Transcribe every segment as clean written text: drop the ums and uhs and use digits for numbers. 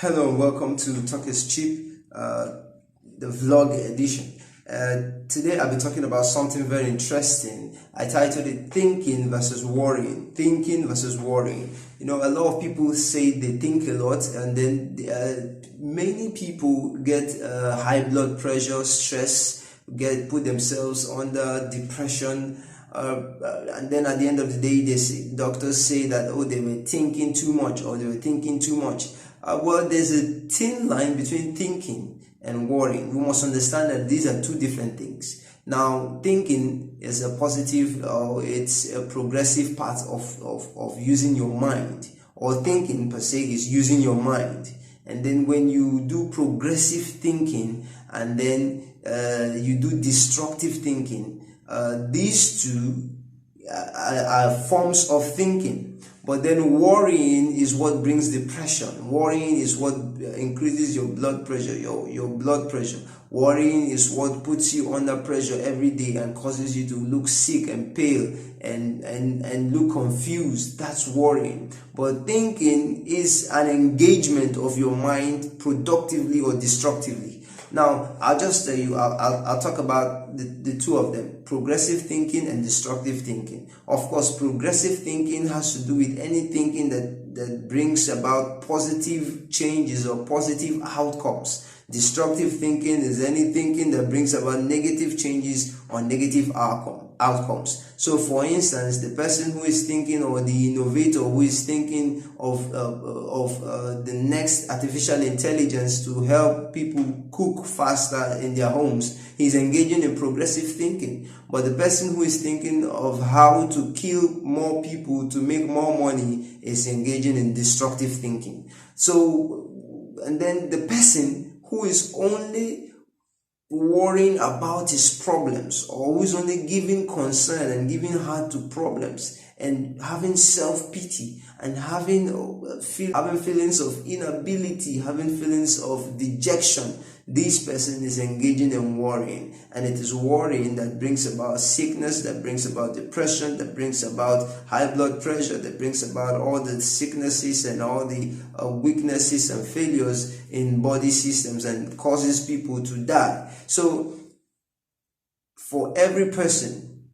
Hello and welcome to Talk is Cheap, the vlog edition. Today I'll be talking about something very interesting. I titled it Thinking versus Worrying. Thinking versus worrying. You know, a lot of people say they think a lot, and then many people get high blood pressure, stress, put themselves under depression. And then at the end of the day, doctors say that, oh, they were thinking too much or they were thinking too much. Well, there's a thin line between thinking and worrying. We must understand that these are two different things. Now, thinking is a positive or it's a progressive part of using your mind, or thinking per se is using your mind. And then when you do progressive thinking and then you do destructive thinking, these two are forms of thinking. But then worrying is what brings depression. Worrying is what increases your blood pressure, your blood pressure. Worrying is what puts you under pressure every day and causes you to look sick and pale and look confused. That's worrying. But thinking is an engagement of your mind productively or destructively. Now, I'll just tell you, I'll talk about the two of them, progressive thinking and destructive thinking. Of course, progressive thinking has to do with any thinking that brings about positive changes or positive outcomes. Destructive thinking is any thinking that brings about negative changes or negative outcomes. So, for instance, the person who is thinking, or the innovator who is thinking of the next artificial intelligence to help people cook faster in their homes, he's engaging in progressive thinking. But the person who is thinking of how to kill more people to make more money is engaging in destructive thinking. So, and then the person who is only worrying about his problems, or who is only giving concern and giving heart to problems and having self-pity and having feelings of inability, having feelings of dejection, this person is engaging in worrying. And it is worrying that brings about sickness, that brings about depression, that brings about high blood pressure, that brings about all the sicknesses and all the weaknesses and failures in body systems and causes people to die. So for every person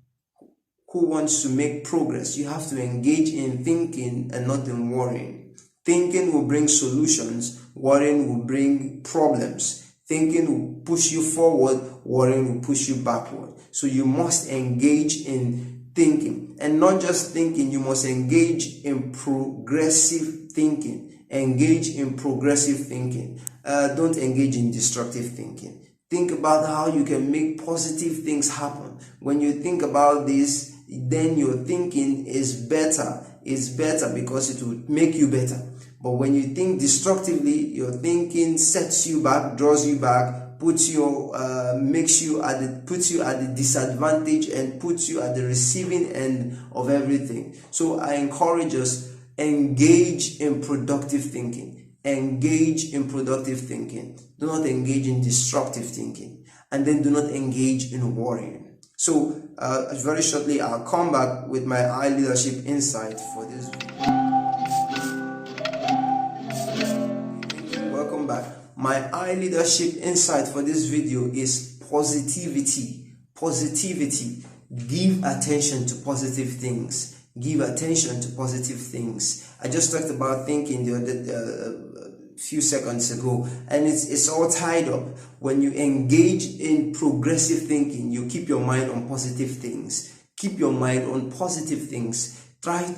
who wants to make progress, you have to engage in thinking and not in worrying. Thinking will bring solutions, worrying will bring problems. Thinking will push you forward, worrying will push you backward. So you must engage in thinking. And not just thinking, you must engage in progressive thinking. Engage in progressive thinking. Don't engage in destructive thinking. Think about how you can make positive things happen. When you think about this, then your thinking is better. It's better because it will make you better. But when you think destructively, your thinking sets you back, draws you back, puts you at the disadvantage and puts you at the receiving end of everything. So I encourage us, engage in productive thinking. Engage in productive thinking. Do not engage in destructive thinking. And then do not engage in worrying. So very shortly, I'll come back with my eye leadership insight for this. Welcome back. My eye leadership insight for this video is positivity. Positivity. Give attention to positive things. Give attention to positive things. I just talked about thinking a few seconds ago, and it's all tied up. When you engage in progressive thinking, you keep your mind on positive things. Keep your mind on positive things.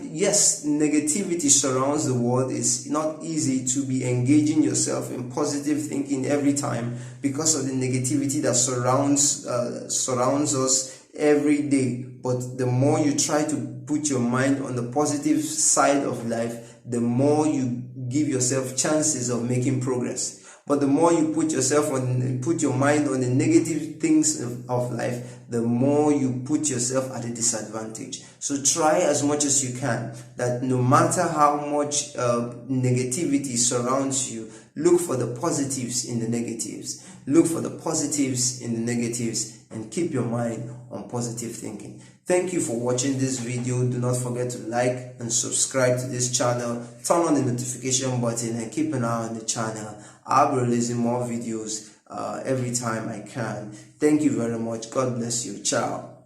Yes, negativity surrounds the world. It's not easy to be engaging yourself in positive thinking every time because of the negativity that surrounds us every day. But the more you try to put your mind on the positive side of life, the more you give yourself chances of making progress. But the more you put your mind on the negative things of life, the more you put yourself at a disadvantage. So try as much as you can that no matter how much negativity surrounds you, look for the positives in the negatives. Look for the positives in the negatives and keep your mind on positive thinking. Thank you for watching this video. Do not forget to like and subscribe to this channel. Turn on the notification button and keep an eye on the channel. I'll be releasing more videos every time I can. Thank you very much. God bless you. Ciao.